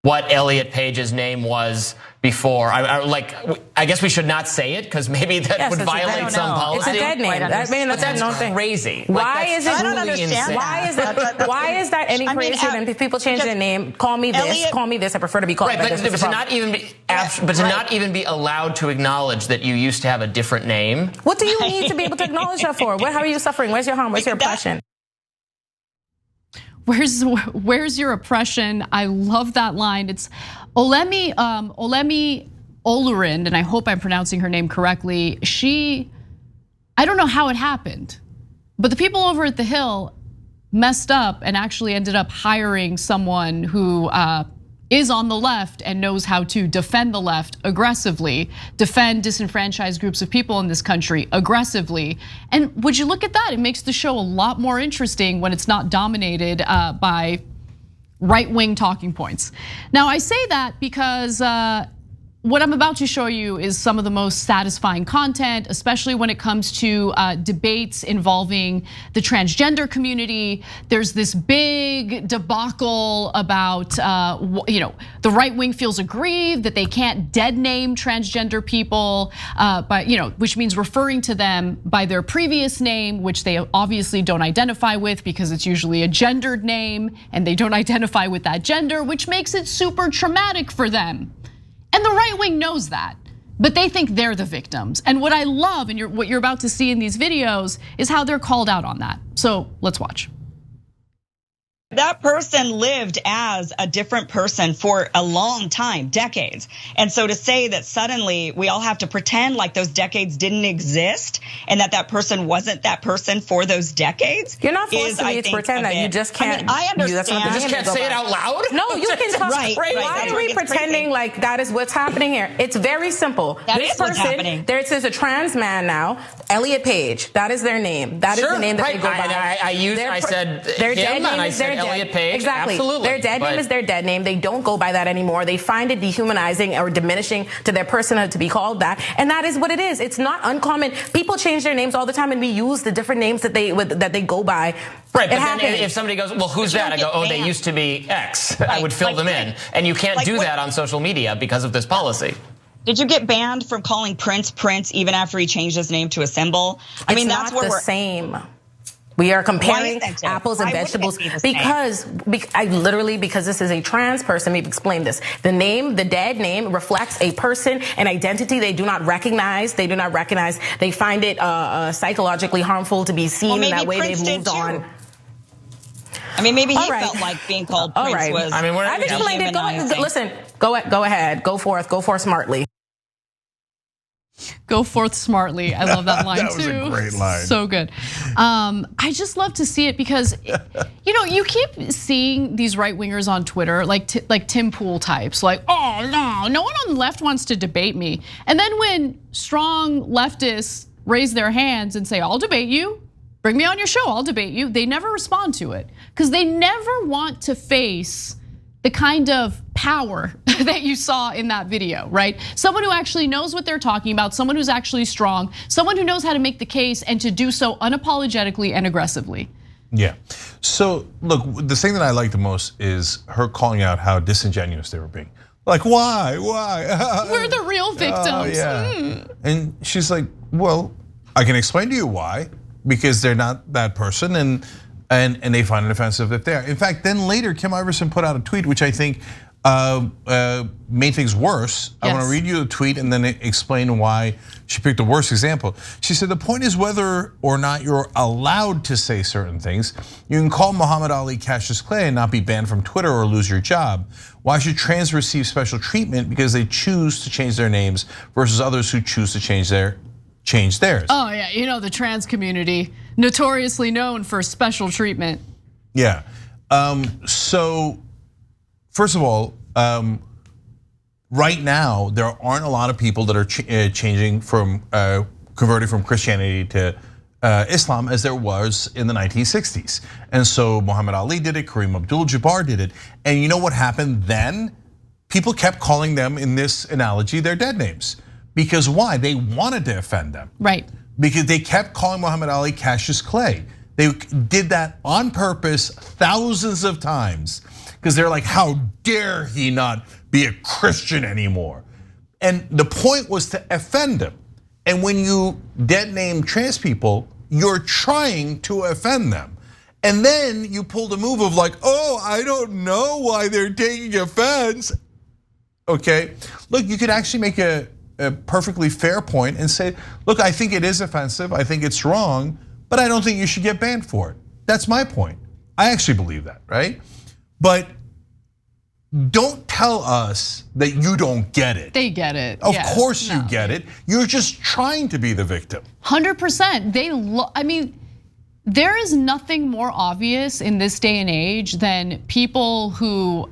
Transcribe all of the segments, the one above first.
what Elliot Page's name was before. I guess we should not say it because maybe that would violate some policy. It's a dead name. That's crazy. Why is it? I don't understand. Why is that any crazier than if people change their name? Call me this. Call me this. I prefer to be called by this. But to not even be allowed to acknowledge that you used to have a different name. What do you need to be able to acknowledge that for? How are you suffering? Where's your harm? Where's your oppression? Where's your oppression? I love that line. It's Olemi Olurin, and I hope I'm pronouncing her name correctly. I don't know how it happened, but the people over at the Hill messed up and actually ended up hiring someone who is on the left and knows how to defend the left aggressively, defend disenfranchised groups of people in this country aggressively. And would you look at that? It makes the show a lot more interesting when it's not dominated by right-wing talking points. Now I say that because what I'm about to show you is some of the most satisfying content, especially when it comes to debates involving the transgender community. There's this big debacle about, the right wing feels aggrieved that they can't dead name transgender people, which means referring to them by their previous name, which they obviously don't identify with because it's usually a gendered name and they don't identify with that gender, which makes it super traumatic for them. And the right wing knows that, but they think they're the victims. And what I love, and what you're about to see in these videos, is how they're called out on that. So let's watch. That person lived as a different person for a long time, decades. And so to say that suddenly we all have to pretend like those decades didn't exist and that person wasn't that person for those decades. You're not forced to pretend that. You just can't. I understand. You just can't say it out loud? No, you can talk. Right. Why are we pretending like that is what's happening here? It's very simple. This person, there's a trans man now, Elliot Page. That is their name. That is the name that they go by. I said him and I said Elliot Page. Exactly. Absolutely. Their dead name is their dead name. They don't go by that anymore. They find it dehumanizing or diminishing to their personhood to be called that. And that is what it is. It's not uncommon. People change their names all the time and we use the different names that they go by. Right, but then if somebody goes, well, who's that? I go, oh, they used to be X. Right. I would fill them in. And you can't do that on social media because of this policy. Did you get banned from calling Prince even after he changed his name to a symbol? I mean, that's where we're same. We are comparing apples and vegetables because this is a trans person. Let me explain this. The name, the dead name, reflects a person, an identity they do not recognize. They find it psychologically harmful to be seen in that way. They've moved on. I mean, maybe he felt like being called Prince was. I mean, I've explained it. Listen, go ahead. Go forth smartly. Go forth smartly. I love that line too. That was a great line. So good. I just love to see it because, you keep seeing these right wingers on Twitter, like Tim Pool types, like, oh no one on the left wants to debate me. And then when strong leftists raise their hands and say, I'll debate you, bring me on your show, I'll debate you, they never respond to it because they never want to face the kind of power that you saw in that video, right? Someone who actually knows what they're talking about, someone who's actually strong, someone who knows how to make the case and to do so unapologetically and aggressively. Yeah, so look, the thing that I like the most is her calling out how disingenuous they were being. Like, why? We're the real victims. Yeah. And she's like, well, I can explain to you why, because they're not that person and they find it offensive if they are. In fact, then later, Kim Iverson put out a tweet, which I think made things worse. Yes. I want to read you the tweet and then explain why she picked the worst example. She said, the point is whether or not you're allowed to say certain things. You can call Muhammad Ali Cassius Clay and not be banned from Twitter or lose your job. Why should trans receive special treatment because they choose to change their names versus others who choose to change theirs? Oh yeah, the trans community, notoriously known for special treatment. Yeah, so first of all, right now there aren't a lot of people that are changing from, converting from Christianity to Islam as there was in the 1960s. And so Muhammad Ali did it, Kareem Abdul-Jabbar did it. And you know what happened then? People kept calling them, in this analogy, their dead names. Because why? They wanted to offend them. Right. Because they kept calling Muhammad Ali Cassius Clay. They did that on purpose thousands of times. because they're like, how dare he not be a Christian anymore? And the point was to offend them. And when you dead name trans people, you're trying to offend them. And then you pull the move of like, oh, I don't know why they're taking offense. Okay, look, you could actually make a perfectly fair point and say, look, I think it is offensive, I think it's wrong, but I don't think you should get banned for it. That's my point. I actually believe that, right? But don't tell us that you don't get it. They get it. Of course you get it. You're just trying to be the victim. 100%. I mean, there is nothing more obvious in this day and age than people who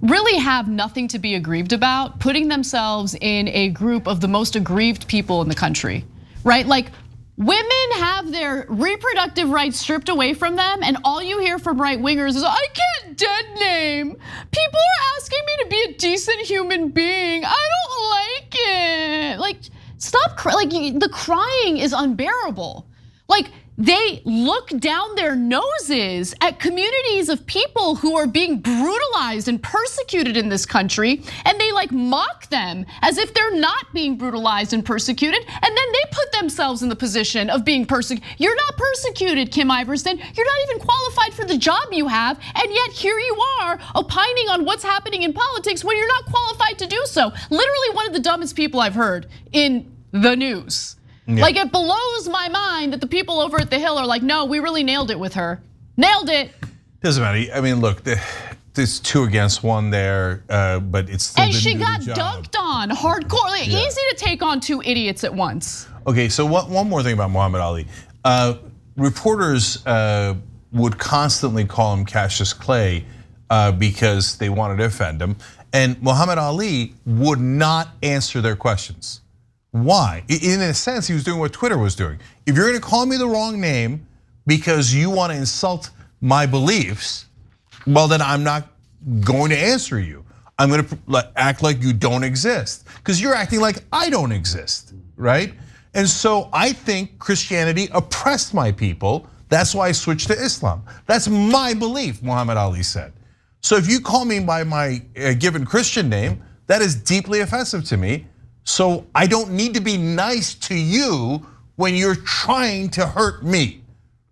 really have nothing to be aggrieved about, putting themselves in a group of the most aggrieved people in the country, right? Like, women have their reproductive rights stripped away from them, and all you hear from right wingers is, I can't dead name. People are asking me to be a decent human being. I don't like it. Like, stop crying. Like, the crying is unbearable. Like, they look down their noses at communities of people who are being brutalized and persecuted in this country, and they like mock them as if they're not being brutalized and persecuted, and then they put themselves in the position of being persecuted. You're not persecuted, Kim Iverson. You're not even qualified for the job you have, and yet here you are opining on what's happening in politics when you're not qualified to do so. Literally one of the dumbest people I've heard in the news. Yeah. Like, it blows my mind that the people over at the Hill are like, no, we really nailed it with her. Nailed it. Doesn't matter. I mean, look, there's 2 against 1 there, but it's still. And she got dunked on hardcore. Like, easy to take on 2 idiots at once. Okay, so one more thing about Muhammad Ali. Reporters would constantly call him Cassius Clay because they wanted to offend him, and Muhammad Ali would not answer their questions. Why? In a sense, he was doing what Twitter was doing. If you're gonna call me the wrong name because you wanna insult my beliefs, well, then I'm not going to answer you. I'm gonna act like you don't exist, because you're acting like I don't exist, right? And so I think Christianity oppressed my people. That's why I switched to Islam. That's my belief, Muhammad Ali said. So if you call me by my given Christian name, that is deeply offensive to me. So I don't need to be nice to you when you're trying to hurt me.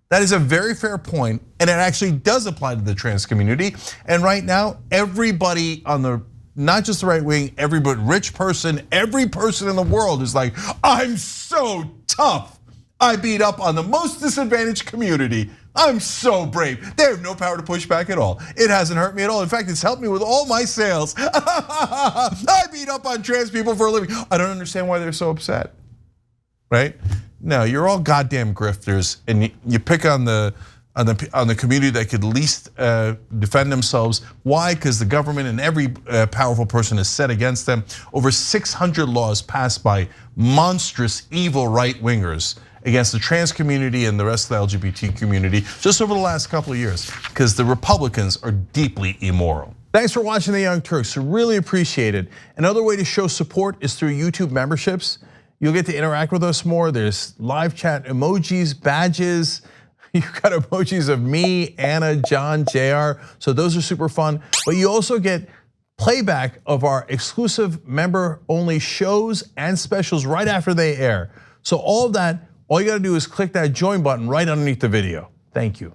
That is a very fair point, and it actually does apply to the trans community. And right now, everybody on the, not just the right wing, every but rich person, every person in the world is like, I'm so tough. I beat up on the most disadvantaged community. I'm so brave. They have no power to push back at all. It hasn't hurt me at all. In fact, it's helped me with all my sales. I beat up on trans people for a living. I don't understand why they're so upset, right? No, you're all goddamn grifters, and you pick on the community that could least defend themselves. Why? Because the government and every powerful person is set against them. Over 600 laws passed by monstrous, evil right wingers against the trans community and the rest of the LGBT community just over the last couple of years, because the Republicans are deeply immoral. Thanks for watching The Young Turks, really appreciate it. Another way to show support is through YouTube memberships. You'll get to interact with us more. There's live chat emojis, badges. You've got emojis of me, Anna, John, JR, so those are super fun. But you also get playback of our exclusive member-only shows and specials right after they air. So all of that, all you gotta do is click that join button right underneath the video. Thank you.